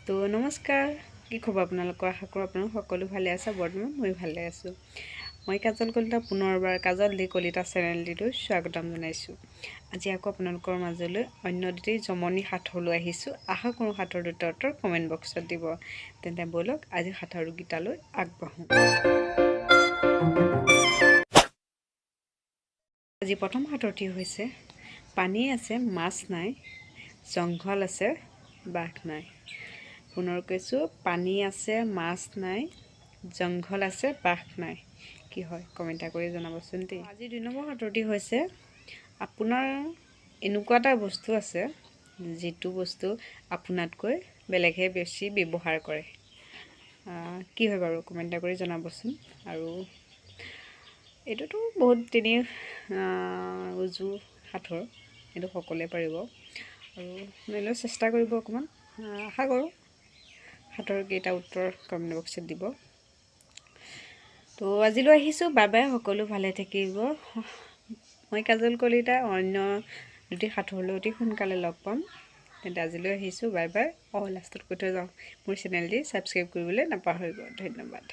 তো নমস্কাৰ, কি খবৰ আপোনালোকৰ? আশা কৰোঁ আপোনালোক সকলো ভালে আছে। বৰ্তমান মই ভালে আছোঁ। মই কাজল কলিতা পুনৰবাৰ কাজল দি কলিতা চেনেলটিলৈ স্বাগতম জনাইছোঁ। আজি আকৌ আপোনালোকৰ মাজলৈ অন্য দুটি জমনি সাঁথৰ লৈ আহিছোঁ। আশা কৰোঁ সাঁথৰ দুটা উত্তৰ কমেণ্ট বক্সত দিব। তেন্তে ব'লক আজি সাঁথৰকেইটালৈ আগবাঢ়োঁ। আজি প্ৰথম সাঁথৰটি হৈছে পানী আছে মাছ নাই, জংঘল আছে বাঘ নাই। পুনৰ কৈছোঁ, পানী আছে মাছ নাই, জংঘল আছে বাঘ নাই। কি হয় কমেণ্ট কৰি জনাবচোন দেই। আজি ২ নম্বৰ সাঁথৰটি হৈছে আপোনাৰ এনেকুৱা এটা বস্তু আছে যিটো বস্তু আপোনাতকৈ বেলেগে বেছি ব্যৱহাৰ কৰে। কি হয় বাৰু কমেণ্ট কৰি জনাবচোন। আৰু এইটোতো বহুত তেনেই উজু সাঁথৰ, এইটো সকলোৱে পাৰিব আৰু শুনিলেও চেষ্টা কৰিব অকণমান। আশা কৰোঁ সাঁথৰকেইটা উত্তৰ কমেণ্ট বক্সত দিব। তো আজিলৈ আহিছোঁ, বাই বাই, সকলো ভালে থাকিব। মই কাজল কলিতা অন্য দুটি সাঁথৰলৈ অতি সোনকালে লগ পাম। তেন্তে আজিলৈ আহিছোঁ, বাই বাই। লাষ্টত কৈ থৈ যাওঁ, মোৰ চেনেলটি ছাবস্ক্ৰাইব কৰিবলৈ নাপাহৰিব। ধন্যবাদ।